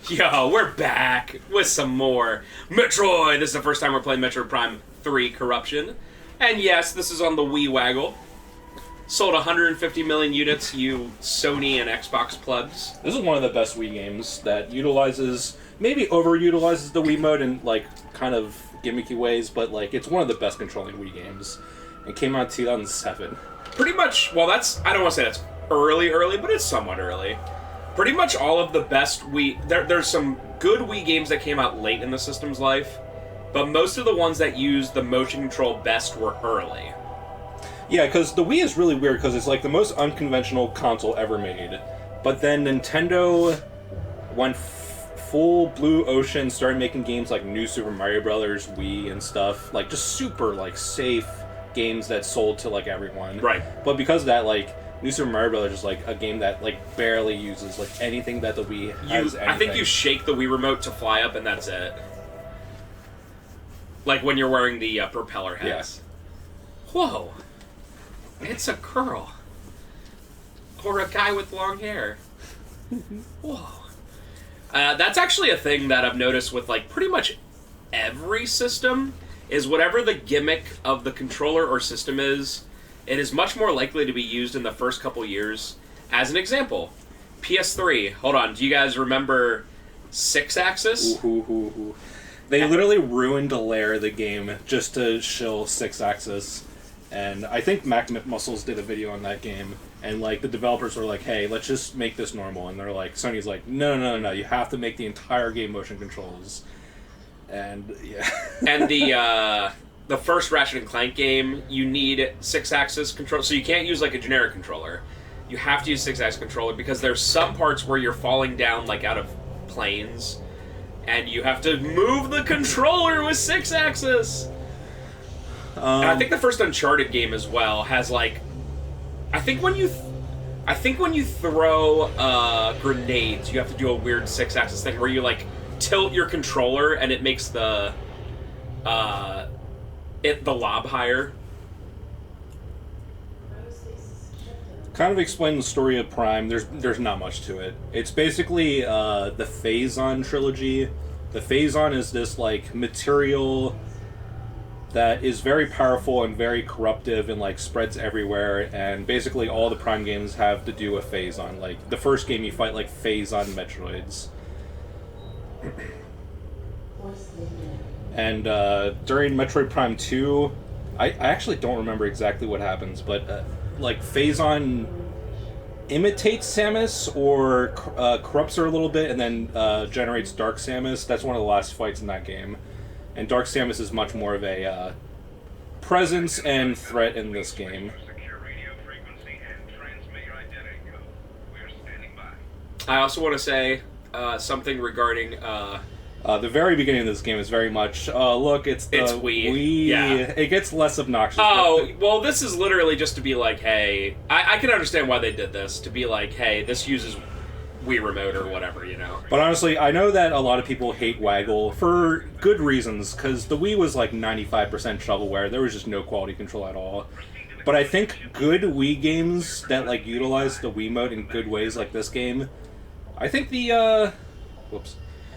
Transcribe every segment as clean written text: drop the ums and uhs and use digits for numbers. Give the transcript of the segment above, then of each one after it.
Yo, we're back with some more Metroid. This is the first time we're playing Metroid Prime 3 Corruption. And yes, this is on the Wii Waggle. Sold 150 million units, you Sony and Xbox plebs. This is one of the best Wii games that utilizes, maybe overutilizes the Wii mode in, like, kind of gimmicky ways, but, like, it's one of the best controlling Wii games. It came out in 2007. Pretty much, well, that's, I don't want to say that's early, but it's somewhat early. Pretty much all of the best Wii... There's some good Wii games that came out late in the system's life, but most of the ones that used the motion control best were early. Yeah, because the Wii is really weird, because it's like the most unconventional console ever made. But then Nintendo went full blue ocean, started making games like New Super Mario Brothers, Wii, and stuff. Like, just super, like, safe games that sold to, like, everyone. Right. But because of that, like... New Super Mario Brothers is like a game that like barely uses like anything that the Wii has. I think you shake the Wii remote to fly up and that's it. Like when you're wearing the propeller hats. Yeah. Whoa. It's a girl. Or a guy with long hair. Whoa. That's actually a thing that I've noticed with like pretty much every system is whatever the gimmick of the controller or system is, it is much more likely to be used in the first couple years. As an example, PS3. Hold on, do you guys remember 6-axis? They literally ruined Lair, the game, just to shill 6-axis. And I think Mac Muscles did a video on that game. And like the developers were like, hey, let's just make this normal. And they're like, Sony's like, no, you have to make the entire game motion controls. And yeah. And the first Ratchet & Clank game, you need 6-axis control, so you can't use like a generic controller. You have to use 6-axis controller because there's some parts where you're falling down like out of planes, and you have to move the controller with 6-axis. And I think the first Uncharted game as well has like, I think when you throw grenades, you have to do a weird 6-axis thing where you like tilt your controller and it makes the lob higher. Kind of explain the story of Prime. There's not much to it. It's basically the Phazon trilogy. The Phazon is this like material that is very powerful and very corruptive and like spreads everywhere. And basically all the Prime games have to do with Phazon. Like the first game, you fight like Phazon Metroids. And during Metroid Prime 2, I actually don't remember exactly what happens, but like Phazon imitates Samus or corrupts her a little bit and then generates Dark Samus. That's one of the last fights in that game. And Dark Samus is much more of a presence and threat in this game. I also want to say something regarding... the very beginning of this game is very much, look, it's Wii. Yeah. It gets less obnoxious. Oh, well, this is literally just to be like, hey... I can understand why they did this. To be like, hey, this uses Wii Remote or whatever, you know? But honestly, I know that a lot of people hate Waggle for good reasons, because the Wii was like 95% shovelware. There was just no quality control at all. But I think good Wii games that like utilize the Wii mode in good ways like this game, I think the, whoops.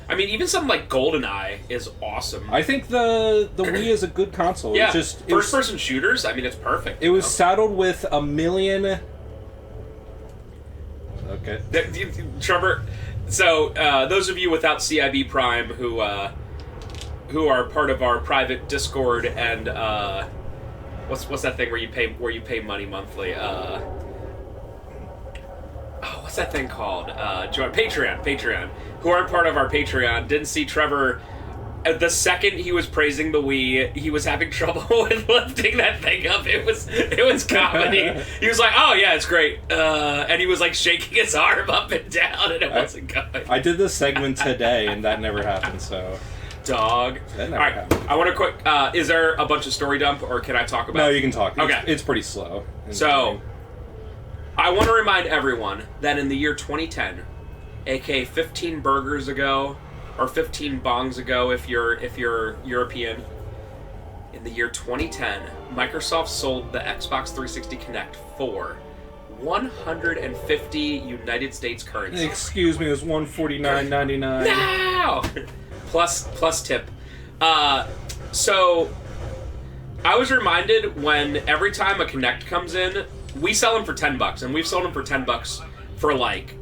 I mean, even something like GoldenEye is awesome. I think the Wii is a good console. Yeah, it's just, first-person shooters, I mean, it's perfect. It was saddled with a million... Okay. Trevor, so those of you without CIB Prime who are part of our private Discord and what's that thing where you pay money monthly? What's that thing called? Patreon. Who aren't part of our Patreon didn't see Trevor. The second he was praising the Wii, he was having trouble with lifting that thing up. It was comedy. He was like, "Oh yeah, it's great," and he was like shaking his arm up and down, and it wasn't going. I did this segment today, and that never happened. So, dog. That never happened. I want to quick. Is there a bunch of story dump, or can I talk about? No, you can talk. Okay, it's pretty slow. So, I want to remind everyone that in the year 2010, aka 15 burgers ago. Or 15 bongs ago if you're European. In the year 2010, Microsoft sold the Xbox 360 Kinect for 150 United States currency. Excuse me, it was $149.99. No! plus tip. So I was reminded when every time a Kinect comes in, we sell them for $10, and we've sold them for $10 for like,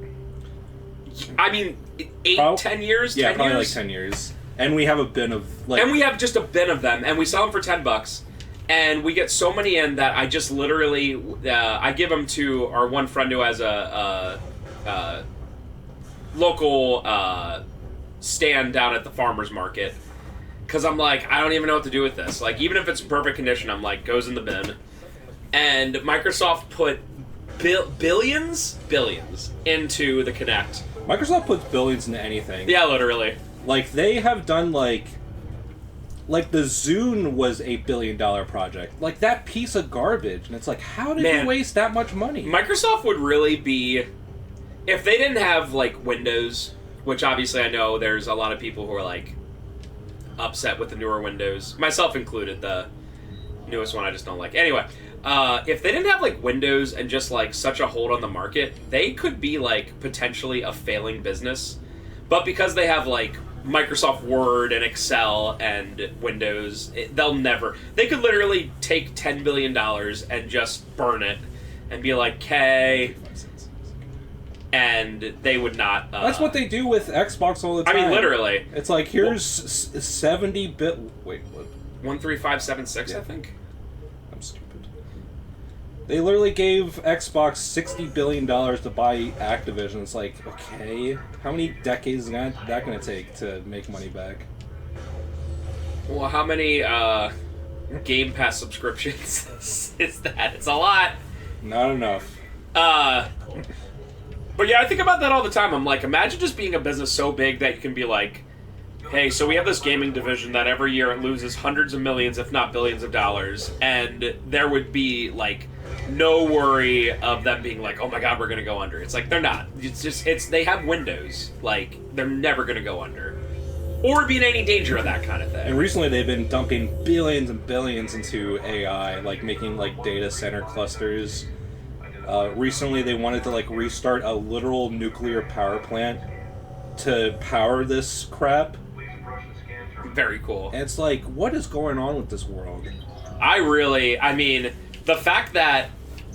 I mean, 10 years? Yeah, 10 probably years? like 10 years. And we have a bin of like... And we have just a bin of them, and we sell them for $10. And we get so many in that I just literally, I give them to our one friend who has a local stand down at the farmer's market. Because I'm like, I don't even know what to do with this. Like, even if it's in perfect condition, I'm like, goes in the bin. And Microsoft put billions into the Kinect. Microsoft puts billions into anything. Yeah, literally. Like, they have done, like the Zune was $8 billion project. Like, that piece of garbage. And it's like, how did you waste that much money? Microsoft would really be... If they didn't have, like, Windows, which obviously I know there's a lot of people who are, like, upset with the newer Windows. Myself included, the newest one I just don't like. Anyway, if they didn't have, like, Windows and just, like, such a hold on the market, they could be, like, potentially a failing business. But because they have, like, Microsoft Word and Excel and Windows, they'll never... They could literally take $10 billion and just burn it and be like, okay... And they would not... That's what they do with Xbox all the time. I mean, literally. It's like, here's 70-bit... Wait, what? 13576, I think. I'm stupid. They literally gave Xbox $60 billion to buy Activision. It's like, okay, how many decades is that going to take to make money back? Well, how many Game Pass subscriptions is that? It's a lot. Not enough. But yeah, I think about that all the time. I'm like, imagine just being a business so big that you can be like, hey, so we have this gaming division that every year it loses hundreds of millions, if not billions of dollars, and there would be, like, no worry of them being like, oh my god, we're going to go under. It's like, they're not. It's just, they have Windows. Like, they're never going to go under. Or be in any danger of that kind of thing. And recently they've been dumping billions and billions into AI, like making, like, data center clusters. Recently they wanted to, like, restart a literal nuclear power plant to power this crap. Very cool. And it's like, what is going on with this world? I mean, the fact that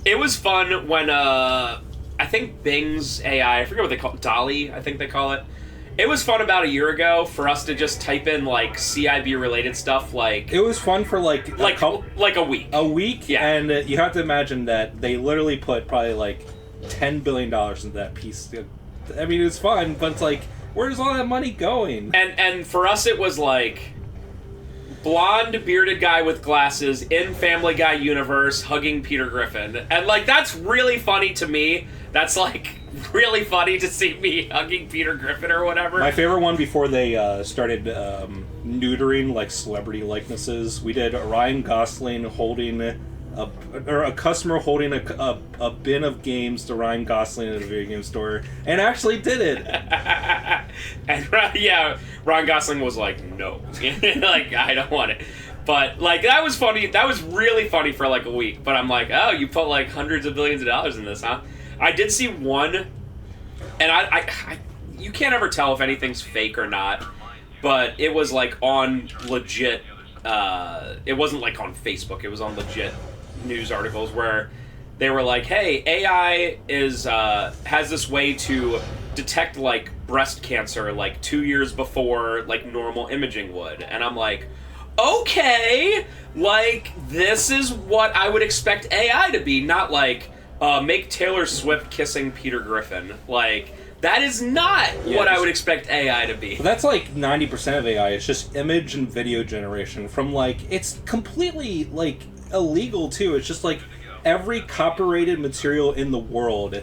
it was fun when, I think Bing's AI, I forget what they call it, Dolly, I think they call it. It was fun about a year ago for us to just type in, like, CIB-related stuff, like... It was fun for, like a week. A week? Yeah. And you have to imagine that they literally put probably, like, $10 billion into that piece. I mean, it was fun, but it's like, where's all that money going? And for us, it was, like, blonde, bearded guy with glasses in Family Guy universe hugging Peter Griffin. And, like, that's really funny to me. That's, like... really funny to see me hugging Peter Griffin or whatever. My favorite one before they started neutering like celebrity likenesses, we did Ryan Gosling holding a customer holding a bin of games to Ryan Gosling at a video game store, and actually did it. And yeah, Ryan Gosling was like, no, like I don't want it. But like that was funny. That was really funny for like a week. But I'm like, oh, you put like hundreds of billions of dollars in this, huh? I did see one, and I you can't ever tell if anything's fake or not, but it was like on legit, it wasn't like on Facebook, it was on legit news articles where they were like, hey, AI has this way to detect like breast cancer like 2 years before like normal imaging would, and I'm like, okay, like this is what I would expect AI to be, not like... make Taylor Swift kissing Peter Griffin. Like, that is not what I would expect AI to be. That's like 90% of AI. It's just image and video generation from, like, it's completely, like, illegal, too. It's just, like, every copyrighted material in the world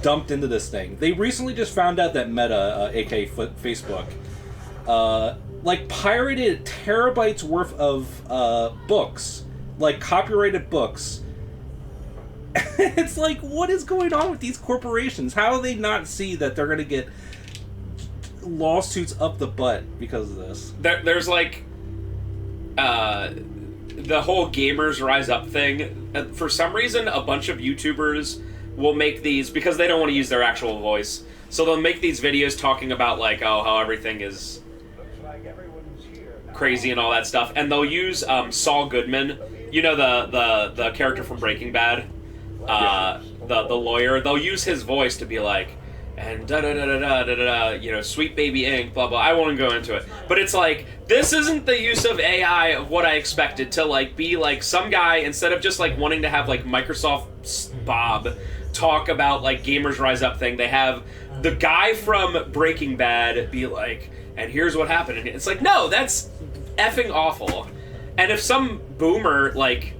dumped into this thing. They recently just found out that Meta, aka Facebook, like, pirated terabytes worth of books, like, copyrighted books. It's like, what is going on with these corporations? How do they not see that they're going to get lawsuits up the butt because of this? There's like the whole gamers rise up thing. For some reason, a bunch of YouTubers will make these, because they don't want to use their actual voice, so they'll make these videos talking about, like, oh, how everything is crazy and all that stuff, and they'll use Saul Goodman, you know, the character from Breaking Bad, the lawyer. They'll use his voice to be like, and da-da-da-da-da-da-da, you know, Sweet Baby Inc., blah, blah. I won't go into it. But it's like, this isn't the use of AI of what I expected to, like, be, like, some guy, instead of just, like, wanting to have, like, Microsoft Bob talk about, like, Gamers Rise Up thing, they have the guy from Breaking Bad be like, and here's what happened. And it's like, no, that's effing awful. And if some boomer, like,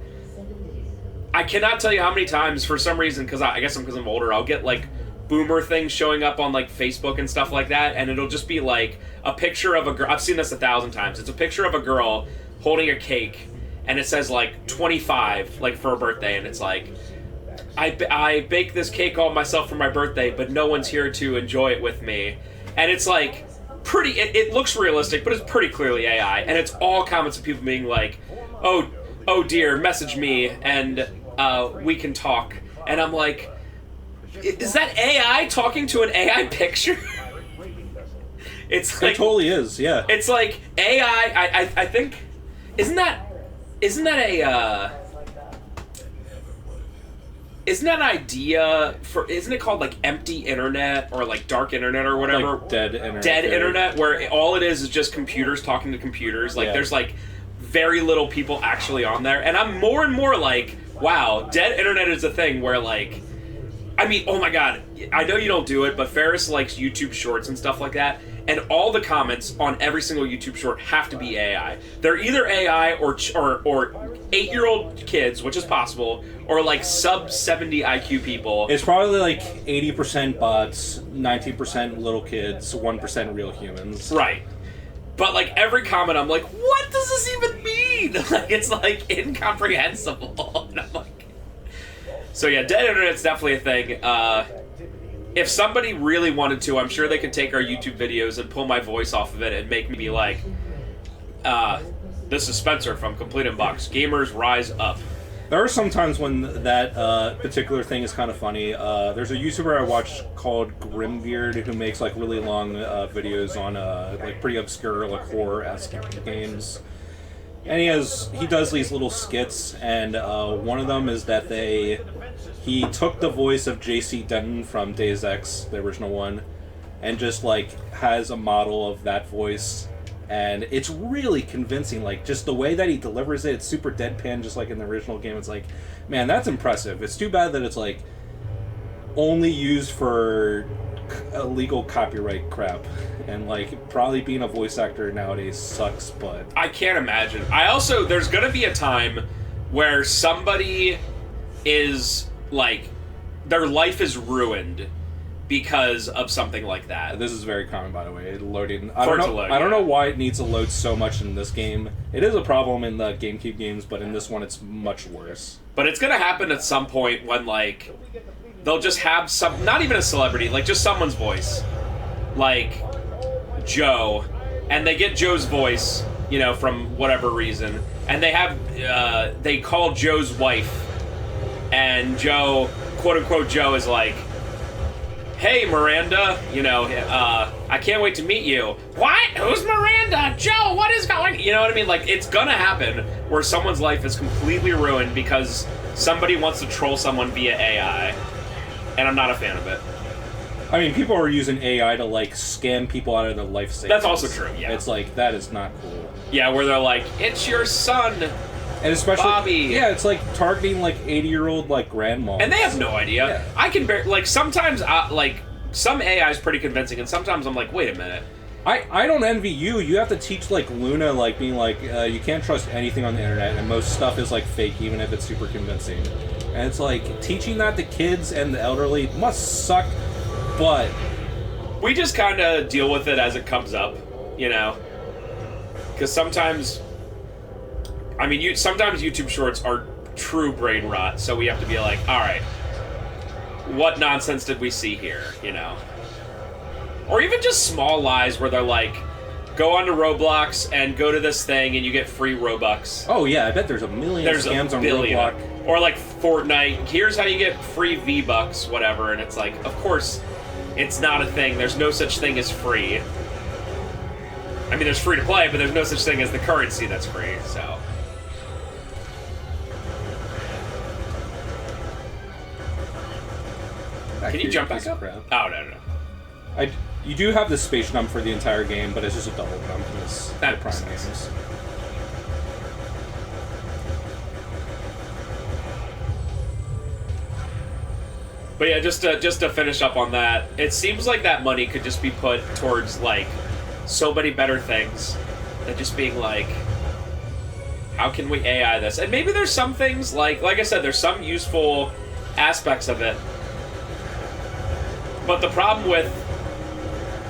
I cannot tell you how many times, for some reason, because I guess because I'm older, I'll get, like, boomer things showing up on, like, Facebook and stuff like that, and it'll just be, like, a picture of a girl. I've seen this 1,000 times. It's a picture of a girl holding a cake, and it says, like, 25, like, for her birthday, and it's like, I baked this cake all myself for my birthday, but no one's here to enjoy it with me. And it's, like, pretty, it looks realistic, but it's pretty clearly AI, and it's all comments of people being like, oh dear, message me, and we can talk. And I'm like, is that AI talking to an AI picture? It's like, it totally is, yeah. It's like AI. I think isn't that an idea for? Isn't it called like empty internet or like dark internet or whatever? Like dead internet. Dead internet, where all it is just computers talking to computers. Like there's like very little people actually on there, and I'm more and more like, wow, dead internet is a thing where like. I mean, oh my god, I know you don't do it, but Ferris likes YouTube Shorts and stuff like that, and all the comments on every single YouTube Short have to be AI. They're either AI or 8-year-old kids, which is possible, or like sub-70 IQ people. It's probably like 80% bots, 19% little kids, 1% real humans. Right. But like every comment, I'm like, what does this even mean? Like, it's like incomprehensible. And I'm like, so yeah, dead internet's definitely a thing. If somebody really wanted to, I'm sure they could take our YouTube videos and pull my voice off of it and make me be like, this is Spencer from Complete Inbox. Gamers Rise Up. There are some times when that particular thing is kind of funny. There's a YouTuber I watch called Grimbeard who makes like really long videos on like pretty obscure like horror-esque games. And he does these little skits, and one of them is that he took the voice of J.C. Denton from Deus Ex, the original one, and just like has a model of that voice, and it's really convincing. Like just the way that he delivers it, it's super deadpan, just like in the original game. It's like, man, that's impressive. It's too bad that it's like only used for illegal copyright crap, and like probably being a voice actor nowadays sucks, but I can't imagine. There's gonna be a time where somebody is like their life is ruined because of something like that. This is very common, by the way. Loading. I don't know why it needs to load so much in this game. It is a problem in the GameCube games, but in this one it's much worse. But it's gonna happen at some point when like they'll just have some, not even a celebrity, like just someone's voice, like Joe, and they get Joe's voice, you know, from whatever reason, and they call Joe's wife, and Joe, quote unquote Joe, is like, hey Miranda, you know, I can't wait to meet you. What? Who's Miranda? Joe, what is going on? You know what I mean? Like, it's gonna happen where someone's life is completely ruined because somebody wants to troll someone via AI. And I'm not a fan of it. I mean, people are using AI to, like, scam people out of their life savings. That's also true, yeah. It's like, that is not cool. Yeah, where they're like, it's your son, and especially, Bobby. Yeah, it's like targeting, like, 80-year-old, like, grandmas. And they have no idea. Yeah. I can like, sometimes, like, some AI is pretty convincing, and sometimes I'm like, wait a minute. I don't envy you. You have to teach, like, Luna, like, being like, you can't trust anything on the internet, and most stuff is, like, fake, even if it's super convincing. And it's like, teaching that to kids and the elderly must suck, but we just kind of deal with it as it comes up, you know? Because sometimes, I mean, sometimes YouTube Shorts are true brain rot, so we have to be like, alright, what nonsense did we see here, you know? Or even just small lies where they're like, go onto Roblox and go to this thing and you get free Robux. Oh yeah, I bet there's a million scams on Roblox. Or like Fortnite, here's how you get free V-Bucks, whatever, and it's like, of course, it's not a thing. There's no such thing as free. I mean, there's free to play, but there's no such thing as the currency that's free, so. Can you jump back up? Oh, no. You do have the space jump for the entire game, but it's just a double jump in this Prime games. But yeah, just to finish up on that, it seems like that money could just be put towards, like, so many better things than just being like, how can we AI this? And maybe there's some things, like I said, there's some useful aspects of it. But the problem with,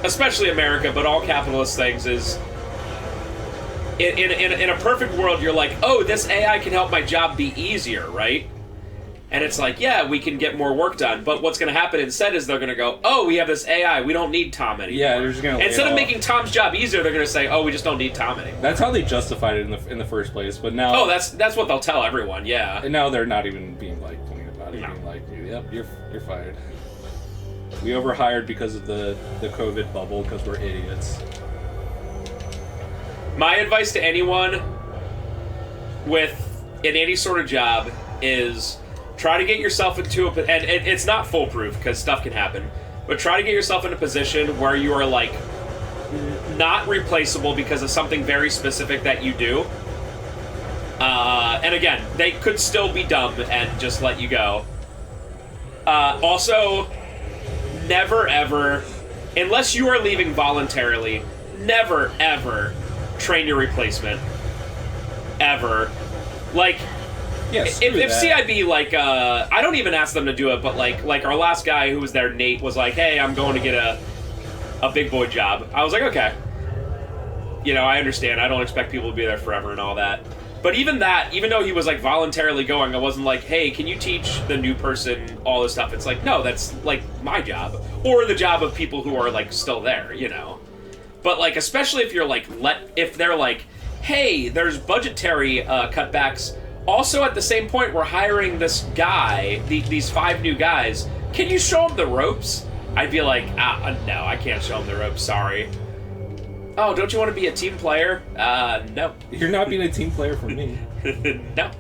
especially America, but all capitalist things is, in a perfect world, you're like, oh, this AI can help my job be easier, right? And it's like, yeah, we can get more work done. But what's going to happen instead is they're going to go, oh, we have this AI. We don't need Tom anymore. Yeah, they're just going to instead of making Tom's job easier, they're going to say, oh, we just don't need Tom anymore. That's how they justified it in the first place. But now... Oh, that's what they'll tell everyone, yeah. And now they're not even being, like, pointing about it. No. Being like, yep, you're fired. We overhired because of the COVID bubble because we're idiots. My advice to anyone in any sort of job is... try to get yourself into and it's not foolproof because stuff can happen, but try to get yourself in a position where you are like not replaceable because of something very specific that you do. And again, they could still be dumb and just let you go. Also, never ever, unless you are leaving voluntarily, never ever train your replacement. Ever. Like, yes, if CIB, like, I don't even ask them to do it, but like our last guy who was there, Nate, was like, hey, I'm going to get a big boy job. I was like, okay. You know, I understand. I don't expect people to be there forever and all that. But even that, even though he was like voluntarily going, I wasn't like, hey, can you teach the new person all this stuff? It's like, no, that's like my job. Or the job of people who are like still there, you know? But like, especially if you're like, if they're like, hey, there's budgetary cutbacks. Also, at the same point, we're hiring this guy, these 5 new guys. Can you show them the ropes? I'd be like, no, I can't show them the ropes, sorry. Oh, don't you want to be a team player? No. You're not being a team player for me. No.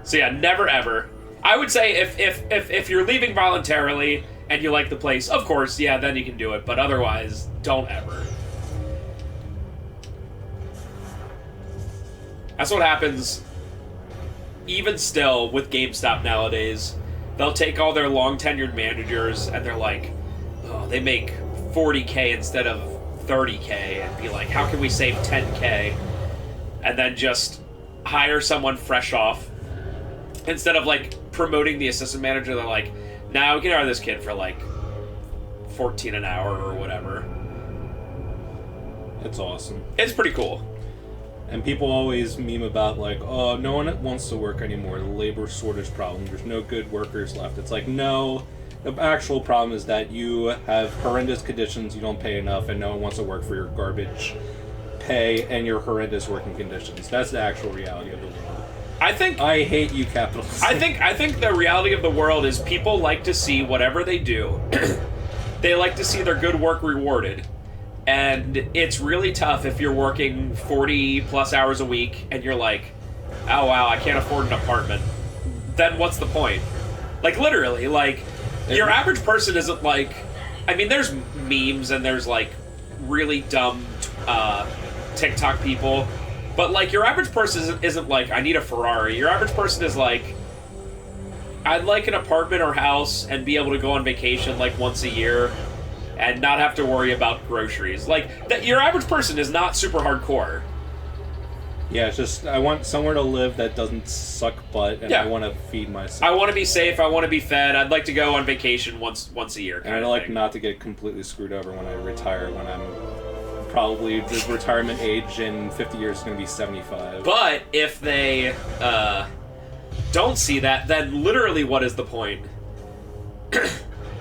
So yeah, never ever. I would say if you're leaving voluntarily and you like the place, of course, yeah, then you can do it. But otherwise, don't ever. That's what happens. Even still, with GameStop nowadays, they'll take all their long-tenured managers and they're like, oh, they make $40K instead of $30K, and be like, how can we save $10K? And then just hire someone fresh off. Instead of, like, promoting the assistant manager, they're like, nah, we can hire this kid for, like, $14 an hour or whatever. It's awesome. It's pretty cool. And people always meme about, like, oh, no one wants to work anymore. The labor shortage problem. There's no good workers left. It's like, no. The actual problem is that you have horrendous conditions, you don't pay enough, and no one wants to work for your garbage pay and your horrendous working conditions. That's the actual reality of the world. I hate you, capitalists. I think the reality of the world is people like to see whatever they do. They like to see their good work rewarded. And it's really tough if you're working 40 plus hours a week and you're like, oh wow, I can't afford an apartment. Then what's the point? Like, literally, like, your average person isn't like, I mean, there's memes and there's like really dumb TikTok people, but like your average person isn't like, I need a Ferrari. Your average person is like, I'd like an apartment or house and be able to go on vacation like once a year and not have to worry about groceries. Like, your average person is not super hardcore. Yeah, it's just, I want somewhere to live that doesn't suck butt, and I want to feed myself. I want to be safe, I want to be fed, I'd like to go on vacation once a year. And I'd like not to get completely screwed over when I retire, when I'm probably, the retirement age in 50 years is going to be 75. But if they don't see that, then literally what is the point?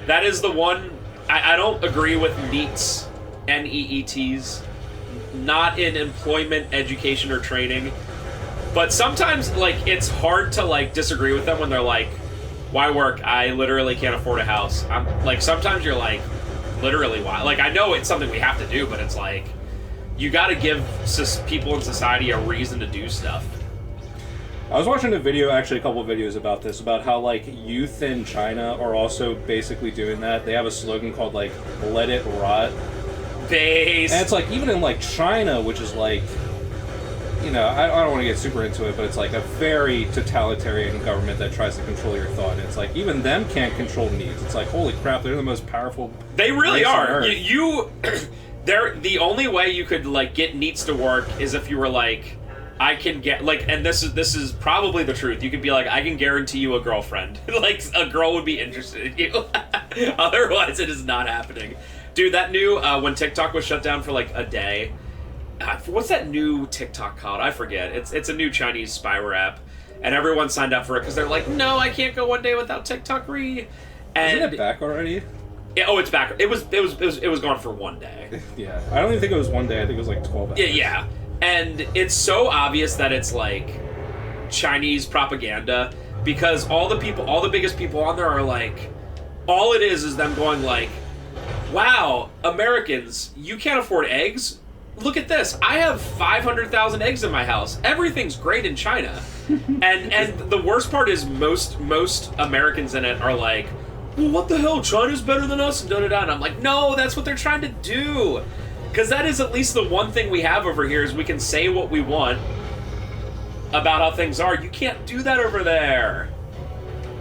That is the one... I don't agree with NEETs, N-E-E-Ts, not in employment, education, or training. But sometimes, like, it's hard to, like, disagree with them when they're like, why work? I literally can't afford a house. I'm like, sometimes you're like, literally, why? Like, I know it's something we have to do, but it's like, you gotta give people in society a reason to do stuff. I was watching a video, actually a couple of videos about this, about how, like, youth in China are also basically doing that. They have a slogan called, like, let it rot. Base. And it's like, even in, like, China, which is, like, you know, I don't want to get super into it, but it's like a very totalitarian government that tries to control your thought. And it's like, even them can't control needs. It's like, holy crap, they're the most powerful. They really are. You they're the only way you could, like, get needs to work is if you were like, I can get, like, and this is probably the truth. You could be like, I can guarantee you a girlfriend. Like, a girl would be interested in you. Otherwise, it is not happening. Dude, that new, when TikTok was shut down for, like, a day, what's that new TikTok called? I forget. It's a new Chinese spyware app, and everyone signed up for it because they're like, no, I can't go one day without TikTok re. And isn't it back already? Yeah, oh, it's back. It was gone for one day. Yeah, I don't even think it was one day. I think it was like 12 hours. Yeah. And it's so obvious that it's, like, Chinese propaganda, because all the biggest people on there are, like, all it is them going, like, wow, Americans, you can't afford eggs? Look at this. I have 500,000 eggs in my house. Everything's great in China. and the worst part is most Americans in it are like, well, what the hell? China's better than us? And da-da-da. And I'm like, no, that's what they're trying to do. Because that is at least the one thing we have over here is we can say what we want about how things are. You can't do that over there.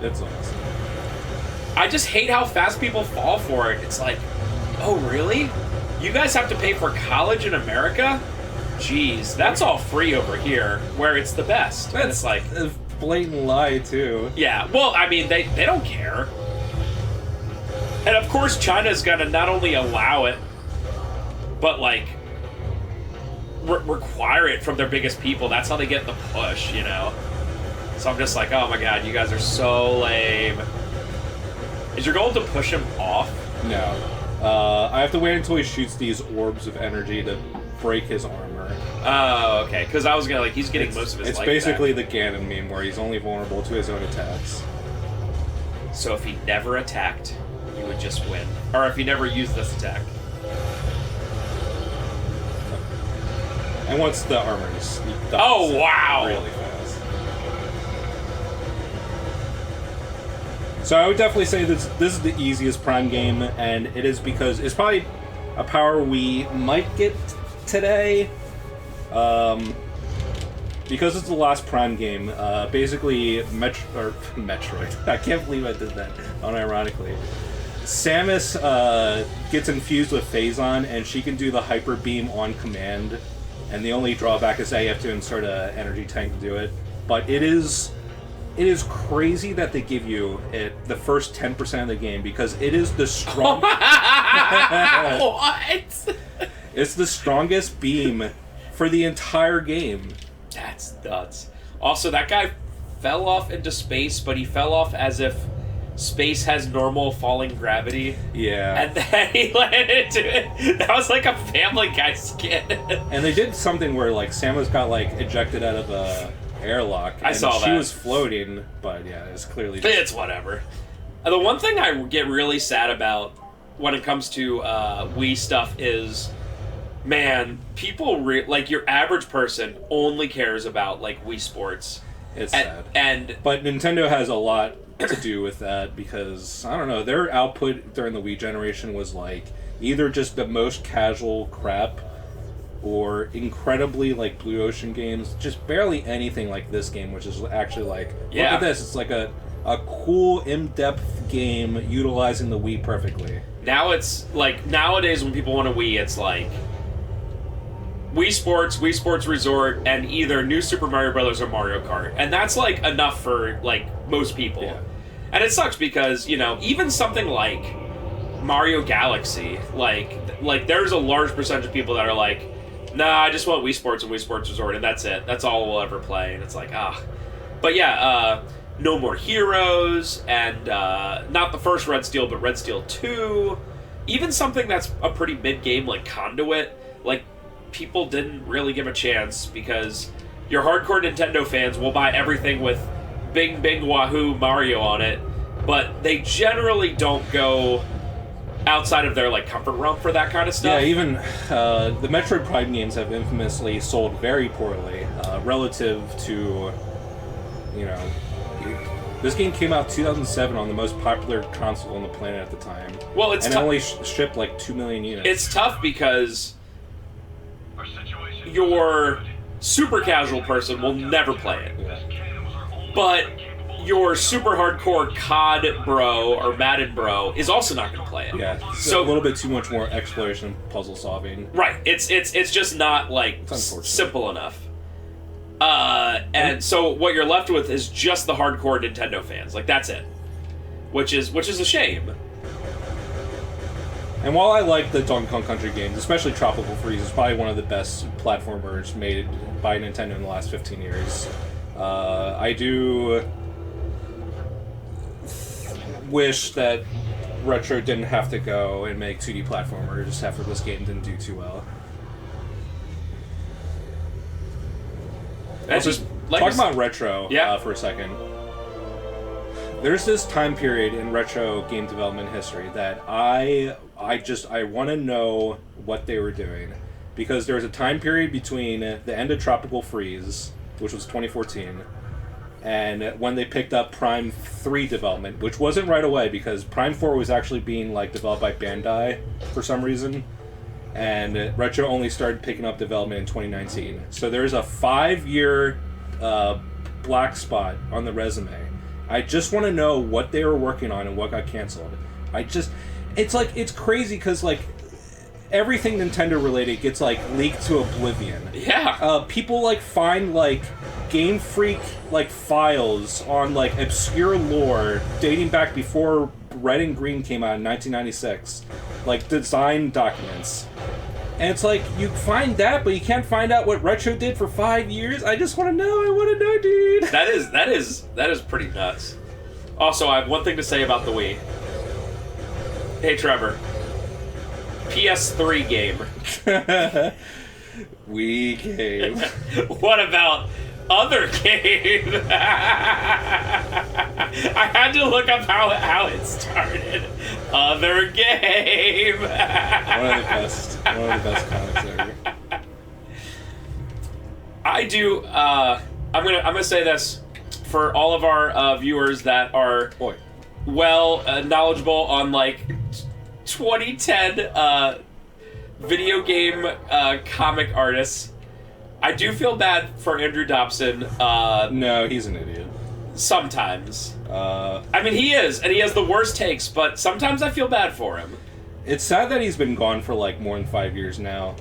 That's awesome. I just hate how fast people fall for it. It's like, oh, really? You guys have to pay for college in America? Jeez, that's all free over here, where it's the best. That's like a blatant lie, too. Yeah, well, I mean, they don't care. And of course, China's gonna not only allow it, but, like, require it from their biggest people. That's how they get the push, you know? So I'm just like, oh my god, you guys are so lame. Is your goal to push him off? No. I have to wait until he shoots these orbs of energy to break his armor. Oh, okay. Because I was gonna, like, he's getting most of his life It's basically back. The Ganon meme, where he's only vulnerable to his own attacks. So if he never attacked, he would just win. Or if he never used this attack. And once the armor is... Oh, wow! Really fast. So I would definitely say this is the easiest Prime game, and it is because it's probably a power we might get today. Because it's the last Prime game, basically Metroid. I can't believe I did that, unironically. Samus gets infused with Phazon, and she can do the Hyper Beam on command. And the only drawback is that you have to insert an energy tank to do it. But it is crazy that they give you it the first 10% of the game, because it is the strong. What? It's the strongest beam for the entire game. That's nuts. Also, that guy fell off into space, but he fell off as if space has normal falling gravity. Yeah. And then he landed into it. That was like a Family Guy skit. And they did something where, like, Samus got, like, ejected out of a airlock. I saw that. She was floating, but yeah, it's clearly just... It's whatever. The one thing I get really sad about when it comes to Wii stuff is, man, people like your average person only cares about, like, Wii Sports. It's sad. But Nintendo has a lot to do with that, because I don't know, their output during the Wii generation was like either just the most casual crap or incredibly, like, Blue Ocean games, just barely anything like this game, which is actually like, look at this, it's like a cool in-depth game utilizing the Wii perfectly. Now it's like, nowadays when people want a Wii, it's like Wii Sports Resort, and either New Super Mario Brothers or Mario Kart. And that's, like, enough for, like, most people. Yeah. And it sucks because, you know, even something like Mario Galaxy, like there's a large percentage of people that are like, nah, I just want Wii Sports and Wii Sports Resort, and that's it. That's all we'll ever play. And it's like, But yeah, No More Heroes, and not the first Red Steel, but Red Steel 2. Even something that's a pretty mid-game, like Conduit, like, people didn't really give a chance because your hardcore Nintendo fans will buy everything with Bing Bing Wahoo Mario on it, but they generally don't go outside of their like comfort realm for that kind of stuff. Yeah, even the Metroid Prime games have infamously sold very poorly relative to, you know, this game came out 2007 on the most popular console on the planet at the time. Well, it's and it only shipped like 2 million units. It's tough because your super casual person will never play it, but your super hardcore COD bro or Madden bro is also not going to play it. Yeah, so a little bit too much more exploration and puzzle solving. Right, it's just not like simple enough. And so what you're left with is just the hardcore Nintendo fans. Like that's it, which is a shame. And while I like the Donkey Kong Country games, especially Tropical Freeze is probably one of the best platformers made by Nintendo in the last 15 years. I do wish that Retro didn't have to go and make 2D platformers after this game didn't do too well. Just talk about Retro for a second. There's this time period in retro game development history that I want to know what they were doing, because there was a time period between the end of Tropical Freeze, which was 2014, and when they picked up Prime 3 development, which wasn't right away because Prime 4 was actually being like developed by Bandai for some reason, and Retro only started picking up development in 2019. So there's a 5-year black spot on the resume. I just want to know what they were working on and what got canceled. It's crazy because like everything Nintendo related gets like leaked to oblivion. Yeah. People like find like Game Freak like files on like obscure lore dating back before Red and Green came out in 1996, like design documents. And it's like, you find that, but you can't find out what Retro did for 5 years? I just want to know. I want to know, dude. That is pretty nuts. Also, I have one thing to say about the Wii. Hey, Trevor. PS3 game. Wii game. What about other game? I had to look up how it started. Other game. One of the best comics ever. I do. I'm gonna say this for all of our viewers that are knowledgeable on like 2010 video game comic artists. I do feel bad for Andrew Dobson. No, he's an idiot. Sometimes. I mean, he is, and he has the worst takes, but sometimes I feel bad for him. It's sad that he's been gone for like more than 5 years now,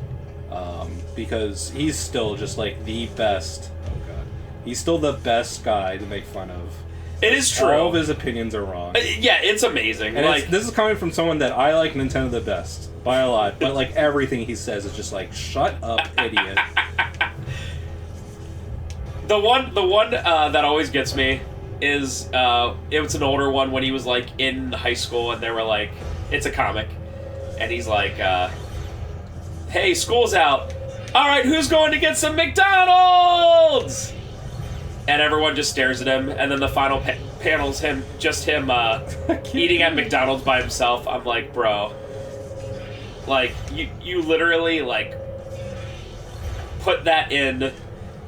because he's still just like the best. Oh god, he's still the best guy to make fun of. It is true. All of his opinions are wrong. Yeah, it's amazing. And like this is coming from someone that I like Nintendo the best by a lot, but like everything he says is just like, shut up, idiot. The one that always gets me is it was an older one when he was like in high school and they were like, it's a comic, and he's like, hey, school's out. All right, who's going to get some McDonald's? And everyone just stares at him, and then the final panel's him eating at McDonald's by himself. I'm like, bro, like you literally like put that in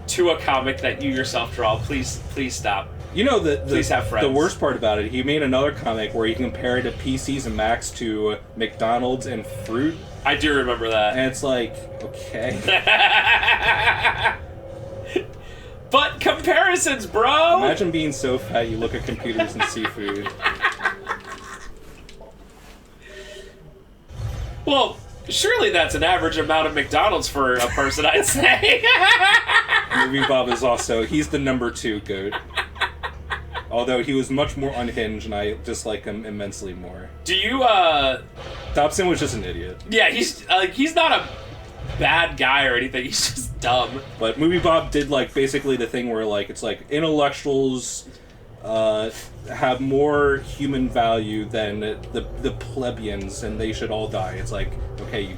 to a comic that you yourself draw. Please stop. You know, please have friends. The worst part about it, he made another comic where he compared PCs and Macs to McDonald's and fruit. I do remember that. And it's like, okay. But comparisons, bro! Imagine being so fat you look at computers and see food. Well, surely that's an average amount of McDonald's for a person, I'd say. Movie Bob is also, he's the number 2 goat. Although he was much more unhinged and I dislike him immensely more. Do you, Dobson was just an idiot. Yeah, he's not a bad guy or anything, he's just dumb. But Movie Bob did like basically the thing where like it's like intellectuals have more human value than the plebeians and they should all die. It's like, "Hey, you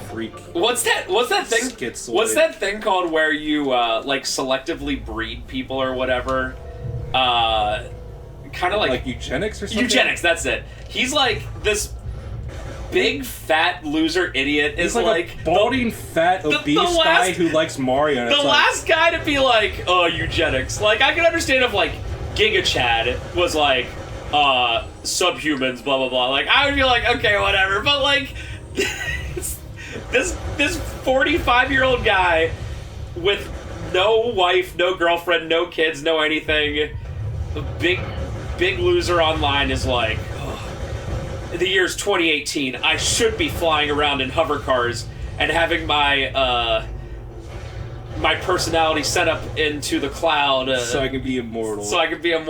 freak." What's that thing? Schizoid. What's that thing called where you like selectively breed people or whatever? Kind of like eugenics or something. Eugenics. That's it. He's like this big fat loser idiot. He's is like a balding, fat, obese guy who likes Mario. And the last guy to be like, oh, eugenics. Like I can understand if like Giga Chad was like, subhumans, blah blah blah. Like I would be like, okay, whatever. But like this 45-year-old guy with no wife, no girlfriend, no kids, no anything, a big loser online is like, oh, the year's 2018. I should be flying around in hover cars and having my my personality set up into the cloud so I can be immortal.